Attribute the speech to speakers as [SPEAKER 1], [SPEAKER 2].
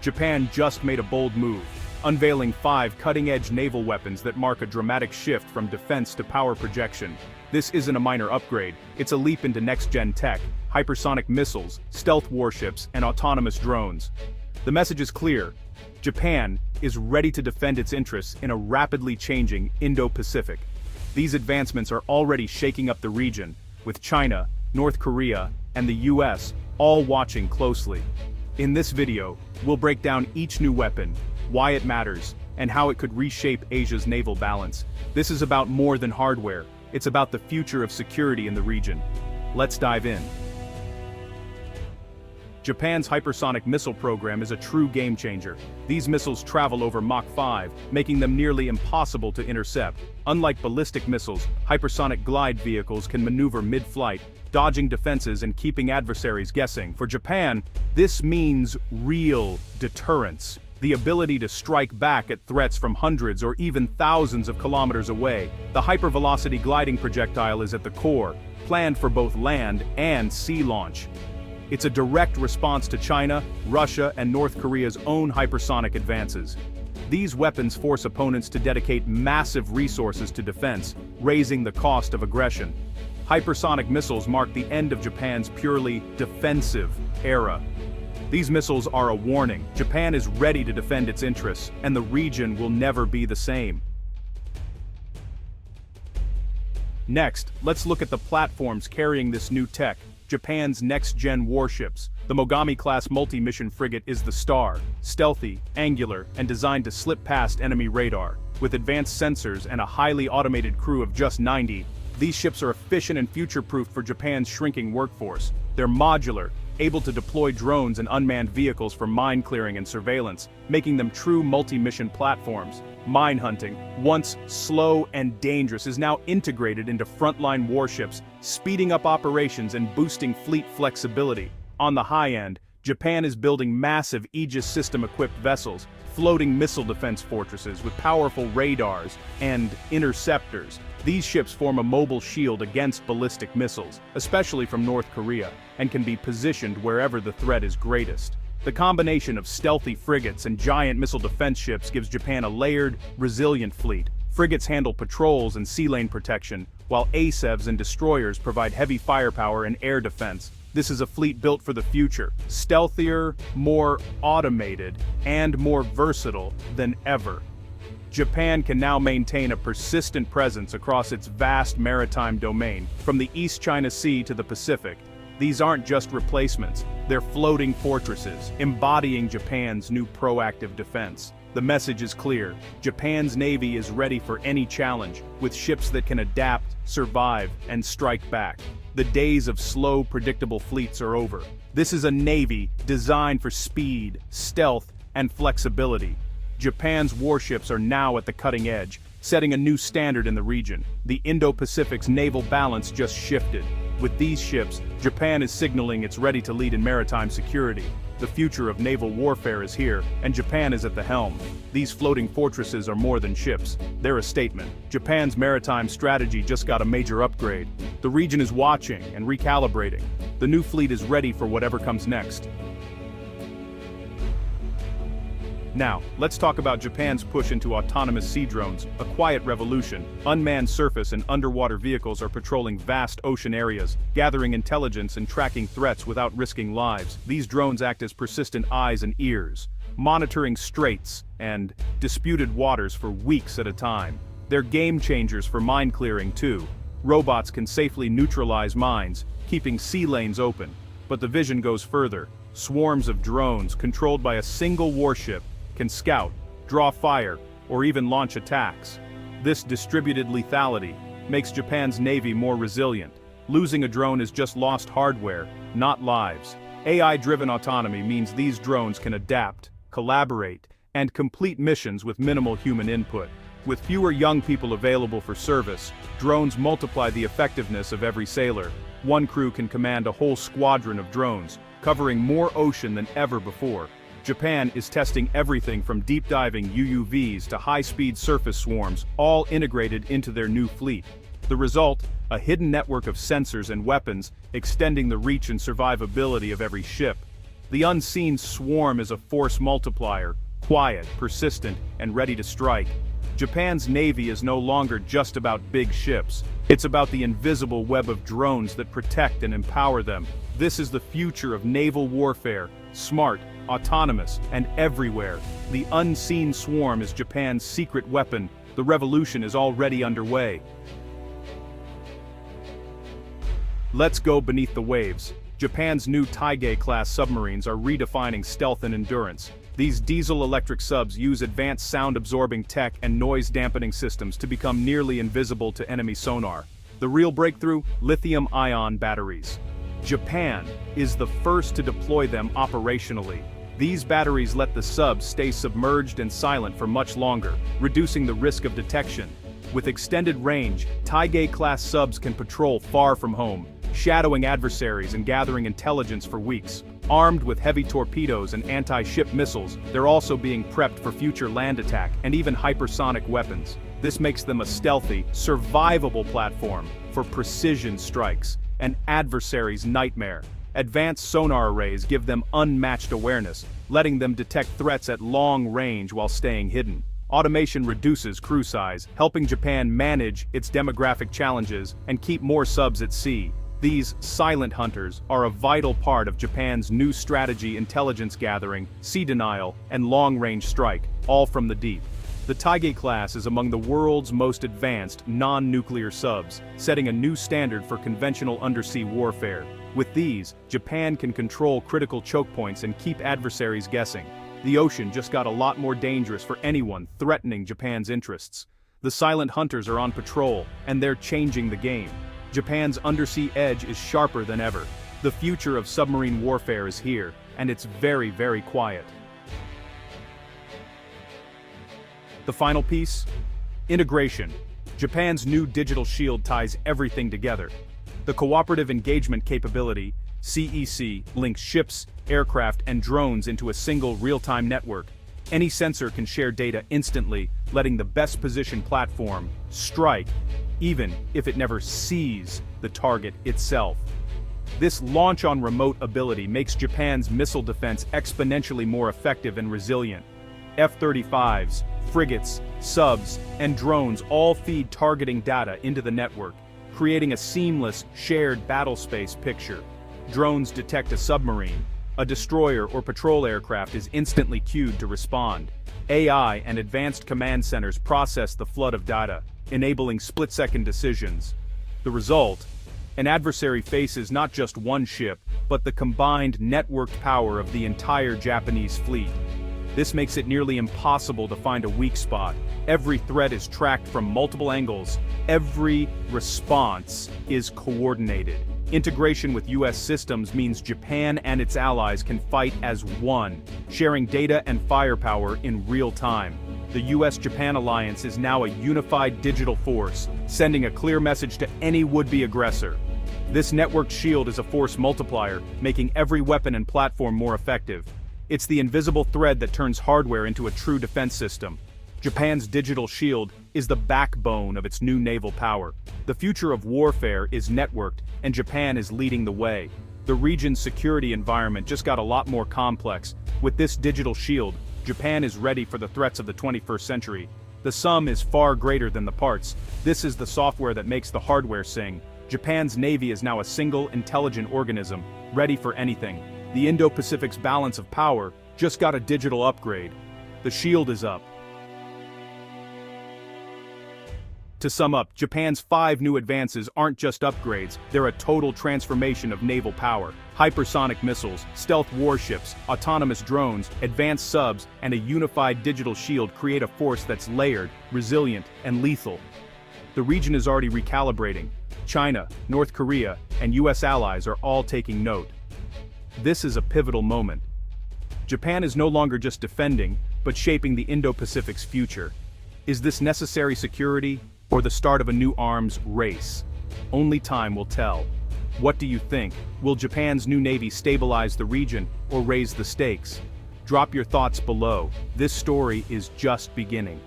[SPEAKER 1] Japan just made a bold move, unveiling 5 cutting-edge naval weapons that mark a dramatic shift from defense to power projection. This isn't a minor upgrade, it's a leap into next-gen tech, hypersonic missiles, stealth warships, and autonomous drones. The message is clear. Japan is ready to defend its interests in a rapidly changing Indo-Pacific. These advancements are already shaking up the region, with China, North Korea, and the US all watching closely. In this video, we'll break down each new weapon, why it matters, and how it could reshape Asia's naval balance. This is about more than hardware, it's about the future of security in the region. Let's dive in. Japan's hypersonic missile program is a true game-changer. These missiles travel over Mach 5, making them nearly impossible to intercept. Unlike ballistic missiles, hypersonic glide vehicles can maneuver mid-flight, dodging defenses and keeping adversaries guessing. For Japan, this means real deterrence. The ability to strike back at threats from hundreds or even thousands of kilometers away. The hypervelocity gliding projectile is at the core, planned for both land and sea launch. It's a direct response to China, Russia, and North Korea's own hypersonic advances. These weapons force opponents to dedicate massive resources to defense, raising the cost of aggression. Hypersonic missiles mark the end of Japan's purely defensive era. These missiles are a warning. Japan is ready to defend its interests, and the region will never be the same. Next, let's look at the platforms carrying this new tech. Japan's next-gen warships. The Mogami-class multi-mission frigate is the star, stealthy, angular, and designed to slip past enemy radar. With advanced sensors and a highly automated crew of just 90, these ships are efficient and future-proof for Japan's shrinking workforce. They're modular, able to deploy drones and unmanned vehicles for mine clearing and surveillance, making them true multi-mission platforms. Mine hunting, once slow and dangerous, is now integrated into frontline warships, speeding up operations and boosting fleet flexibility. On the high end, Japan is building massive Aegis system-equipped vessels, floating missile defense fortresses with powerful radars and interceptors. These ships form a mobile shield against ballistic missiles, especially from North Korea, and can be positioned wherever the threat is greatest. The combination of stealthy frigates and giant missile defense ships gives Japan a layered, resilient fleet. Frigates handle patrols and sea lane protection, while ACEVs and destroyers provide heavy firepower and air defense. This is a fleet built for the future, stealthier, more automated, and more versatile than ever. Japan can now maintain a persistent presence across its vast maritime domain, from the East China Sea to the Pacific. These aren't just replacements, they're floating fortresses, embodying Japan's new proactive defense. The message is clear. Japan's Navy is ready for any challenge, with ships that can adapt, survive, and strike back. The days of slow, predictable fleets are over. This is a Navy designed for speed, stealth, and flexibility. Japan's warships are now at the cutting edge, setting a new standard in the region. The Indo-Pacific's naval balance just shifted. With these ships, Japan is signaling it's ready to lead in maritime security. The future of naval warfare is here, and Japan is at the helm. These floating fortresses are more than ships. They're a statement. Japan's maritime strategy just got a major upgrade. The region is watching and recalibrating. The new fleet is ready for whatever comes next. Now, let's talk about Japan's push into autonomous sea drones, a quiet revolution. Unmanned surface and underwater vehicles are patrolling vast ocean areas, gathering intelligence and tracking threats without risking lives. These drones act as persistent eyes and ears, monitoring straits and disputed waters for weeks at a time. They're game changers for mine clearing too. Robots can safely neutralize mines, keeping sea lanes open. But the vision goes further. Swarms of drones, controlled by a single warship, can scout, draw fire, or even launch attacks. This distributed lethality makes Japan's Navy more resilient. Losing a drone is just lost hardware, not lives. AI-driven autonomy means these drones can adapt, collaborate, and complete missions with minimal human input. With fewer young people available for service, drones multiply the effectiveness of every sailor. One crew can command a whole squadron of drones, covering more ocean than ever before. Japan is testing everything from deep-diving UUVs to high-speed surface swarms, all integrated into their new fleet. The result, a hidden network of sensors and weapons, extending the reach and survivability of every ship. The unseen swarm is a force multiplier, quiet, persistent, and ready to strike. Japan's navy is no longer just about big ships. It's about the invisible web of drones that protect and empower them. This is the future of naval warfare, smart, autonomous, and everywhere. The unseen swarm is Japan's secret weapon. The revolution is already underway. Let's go beneath the waves. Japan's new Taige-class submarines are redefining stealth and endurance. These diesel-electric subs use advanced sound-absorbing tech and noise-dampening systems to become nearly invisible to enemy sonar. The real breakthrough? Lithium-ion batteries. Japan is the first to deploy them operationally. These batteries let the subs stay submerged and silent for much longer, reducing the risk of detection. With extended range, Taige-class subs can patrol far from home, shadowing adversaries and gathering intelligence for weeks. Armed with heavy torpedoes and anti-ship missiles, they're also being prepped for future land attack and even hypersonic weapons. This makes them a stealthy, survivable platform for precision strikes, an adversary's nightmare. Advanced sonar arrays give them unmatched awareness, letting them detect threats at long range while staying hidden. Automation reduces crew size, helping Japan manage its demographic challenges and keep more subs at sea. These silent hunters are a vital part of Japan's new strategy: intelligence gathering, sea denial, and long-range strike, all from the deep. The Taige class is among the world's most advanced non-nuclear subs, setting a new standard for conventional undersea warfare. With these, Japan can control critical choke points and keep adversaries guessing. The ocean just got a lot more dangerous for anyone threatening Japan's interests. The silent hunters are on patrol, and they're changing the game. Japan's undersea edge is sharper than ever. The future of submarine warfare is here, and it's very, very quiet. The final piece? Integration. Japan's new digital shield ties everything together. The Cooperative Engagement Capability, CEC, links ships, aircraft, and drones into a single real-time network. Any sensor can share data instantly, letting the best-positioned platform strike, even if it never sees the target itself. This launch-on-remote ability makes Japan's missile defense exponentially more effective and resilient. F-35s, frigates, subs, and drones all feed targeting data into the network, creating a seamless, shared battlespace picture. Drones detect a submarine. A destroyer or patrol aircraft is instantly cued to respond. AI and advanced command centers process the flood of data, enabling split-second decisions. The result? An adversary faces not just one ship, but the combined networked power of the entire Japanese fleet. This makes it nearly impossible to find a weak spot. Every threat is tracked from multiple angles. Every response is coordinated. Integration with US systems means Japan and its allies can fight as one, sharing data and firepower in real time. The US-Japan alliance is now a unified digital force, sending a clear message to any would-be aggressor. This networked shield is a force multiplier, making every weapon and platform more effective. It's the invisible thread that turns hardware into a true defense system. Japan's digital shield is the backbone of its new naval power. The future of warfare is networked, and Japan is leading the way. The region's security environment just got a lot more complex. With this digital shield, Japan is ready for the threats of the 21st century. The sum is far greater than the parts. This is the software that makes the hardware sing. Japan's navy is now a single, intelligent organism, ready for anything. The Indo-Pacific's balance of power just got a digital upgrade. The shield is up. To sum up, Japan's 5 new advances aren't just upgrades, they're a total transformation of naval power. Hypersonic missiles, stealth warships, autonomous drones, advanced subs, and a unified digital shield create a force that's layered, resilient, and lethal. The region is already recalibrating. China, North Korea, and US allies are all taking note. This is a pivotal moment. Japan is no longer just defending, but shaping the Indo-Pacific's future. Is this necessary security, or the start of a new arms race? Only time will tell. What do you think? Will Japan's new navy stabilize the region, or raise the stakes? Drop your thoughts below. This story is just beginning.